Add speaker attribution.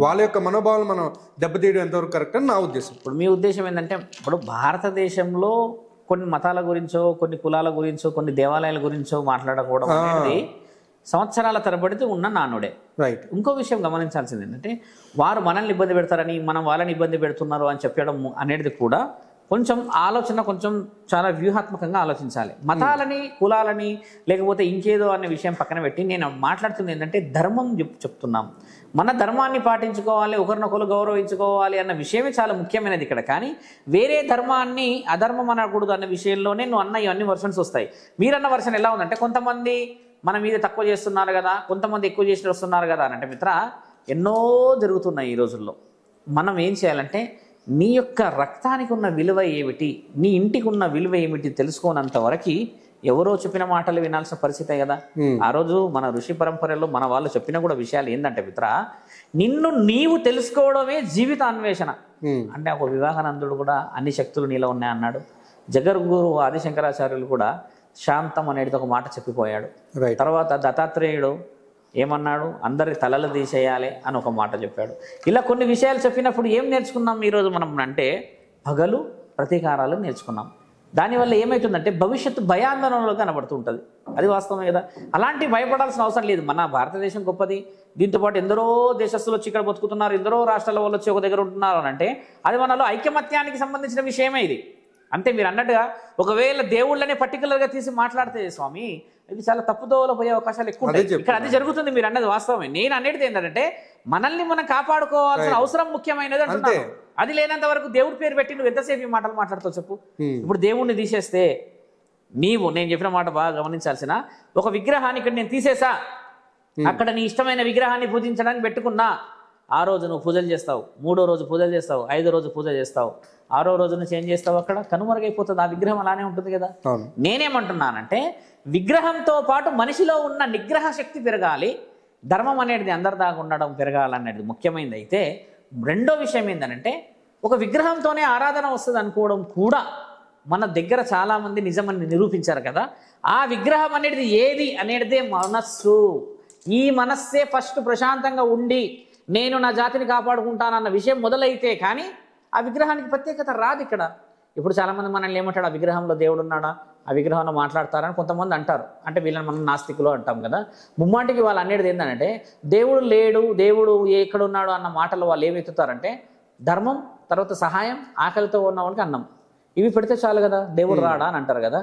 Speaker 1: వాళ్ళ యొక్క మనోభావాలు మనం దెబ్బతీయడం ఎంతవరకు కరెక్ట్ అని నా ఉద్దేశం.
Speaker 2: ఇప్పుడు మీ ఉద్దేశం ఏంటంటే, ఇప్పుడు భారతదేశంలో కొన్ని మతాల గురించో, కొన్ని కులాల గురించో, కొన్ని దేవాలయాల గురించో మాట్లాడకూడదు అనేది సంవత్సరాల తరబడి ఉన్న నానుడే.
Speaker 1: రైట్.
Speaker 2: ఇంకో విషయం గమనించాల్సింది ఏంటంటే, వారు మనల్ని ఇబ్బంది పెడతారని, మనం వాళ్ళని ఇబ్బంది పెడుతున్నారు అని చెప్పడం అనేది కూడా కొంచెం ఆలోచన కొంచెం చాలా వ్యూహాత్మకంగా ఆలోచించాలి. మతాలని, కులాలని, లేకపోతే ఇంకేదో అనే విషయం పక్కన పెట్టి నేను మాట్లాడుతుంది ఏంటంటే ధర్మం చెప్తున్నాం. మన ధర్మాన్ని పాటించుకోవాలి, ఒకరినొకరు గౌరవించుకోవాలి అన్న విషయమే చాలా ముఖ్యమైనది ఇక్కడ. కానీ వేరే ధర్మాన్ని అధర్మం అనకూడదు అన్న విషయంలోనే నువ్వు అన్న ఇవన్నీ వర్షన్స్ వస్తాయి. మీరన్న వర్షన్ ఎలా ఉందంటే, కొంతమంది మన మీద తక్కువ చేస్తున్నారు కదా, కొంతమంది ఎక్కువ చేసి వస్తున్నారు కదా అని. అంటే మిత్ర, ఎన్నో జరుగుతున్నాయి ఈ రోజుల్లో. మనం ఏం చేయాలంటే, నీ యొక్క రక్తానికి ఉన్న విలువ ఏమిటి, నీ ఇంటికి ఉన్న విలువ ఏమిటి తెలుసుకోనంత వరకు ఎవరో చెప్పిన మాటలు వినాల్సిన పరిస్థితే కదా. ఆ రోజు మన ఋషి పరంపరలో మన వాళ్ళు చెప్పిన కూడా విషయాలు ఏంటంటే మిత్ర, నిన్ను నీవు తెలుసుకోవడమే జీవిత అన్వేషణ. అంటే ఒక వివాహానందుడు కూడా అన్ని శక్తులు నీలో ఉన్నాయన్నాడు. జగద్గురు ఆదిశంకరాచార్యులు కూడా శాంతం అనేది ఒక మాట చెప్పిపోయాడు. తర్వాత దత్తాత్రేయుడు ఏమన్నాడు, అందరి తలలు తీసేయాలి అని ఒక మాట చెప్పాడు. ఇలా కొన్ని విషయాలు చెప్పినప్పుడు ఏం నేర్చుకున్నాం ఈరోజు మనం అంటే, పగలు ప్రతీకారాలు నేర్చుకున్నాం. దానివల్ల ఏమవుతుందంటే భవిష్యత్తు భయాందోళనలో కనబడుతూ ఉంటుంది. అది వాస్తవమే కదా. అలాంటి భయపడాల్సిన అవసరం లేదు. మన భారతదేశం గొప్పది. దీంతోపాటు ఎందరో దేశస్తులు వచ్చి ఇక్కడ బతుకుతున్నారు, ఎందరో రాష్ట్రాల వాళ్ళు వచ్చి ఒక దగ్గర ఉంటున్నారు అని అంటే అది మనలో ఐకమత్యానికి సంబంధించిన విషయమే ఇది. అంతే మీరు అన్నట్టుగా ఒకవేళ దేవుళ్ళనే పర్టికులర్గా తీసి మాట్లాడితే స్వామి, ఇది చాలా తప్పుదోవలో పోయే అవకాశాలు ఎక్కువ ఉంటాయి. ఇక్కడ అది జరుగుతుంది. మీరు అన్నది వాస్తవమే. నేను అనేది ఏంటంటే, మనల్ని మనం కాపాడుకోవాల్సిన అవసరం ముఖ్యమైనది అంటున్నాను. అది లేనంత వరకు దేవుడి పేరు పెట్టి నువ్వు ఎంతసేపు ఈ మాటలు మాట్లాడుతావు చెప్పు. ఇప్పుడు దేవుణ్ణి తీసేస్తే నేను చెప్పిన మాట బాగా గమనించాల్సిన, ఒక విగ్రహాన్ని ఇక్కడ నేను తీసేసా, అక్కడ నీ ఇష్టమైన విగ్రహాన్ని పూజించడానికి పెట్టుకున్నా, ఆ రోజు నువ్వు పూజలు చేస్తావు, 3వ రోజు పూజలు చేస్తావు, 5వ రోజు పూజ చేస్తావు, 6వ రోజు నుంచి ఏం చేస్తావు, అక్కడ కనుమరుగైపోతుంది. ఆ విగ్రహం అలానే ఉంటుంది కదా. నేనేమంటున్నానంటే, విగ్రహంతో పాటు మనిషిలో ఉన్న నిగ్రహ శక్తి పెరగాలి, ధర్మం అనేది అందరి దాకా ఉండడం పెరగాలనేది ముఖ్యమైనది. అయితే రెండో విషయం ఏంటంటే, ఒక విగ్రహంతోనే ఆరాధన వస్తుంది అనుకోవడం కూడా మన దగ్గర చాలామంది నిజమని నిరూపించారు కదా. ఆ విగ్రహం అనేది ఏది అనేదే మనస్సు. ఈ మనస్సే ఫస్ట్ ప్రశాంతంగా ఉండి నేను నా జాతిని కాపాడుకుంటానన్న విషయం మొదలైతే కానీ ఆ విగ్రహానికి ప్రత్యేకత రాదు ఇక్కడ. ఇప్పుడు చాలామంది మనల్ని ఏమంటాడు, ఆ విగ్రహంలో దేవుడు ఉన్నాడా, ఆ విగ్రహంలో మాట్లాడతారని కొంతమంది అంటారు. అంటే వీళ్ళని మనం నాస్తికులు అంటాం కదా. ముమ్మాటికి వాళ్ళు అనేది ఏంటంటే, దేవుడు లేడు, దేవుడు ఎక్కడున్నాడు అన్న మాటలు వాళ్ళు ఏమి ఎత్తుతారంటే, ధర్మం, తర్వాత సహాయం, ఆకలితో ఉన్నవానికి అన్నం, ఇవి పెడితే చాలు కదా, దేవుడు రాడా అని అంటారు కదా.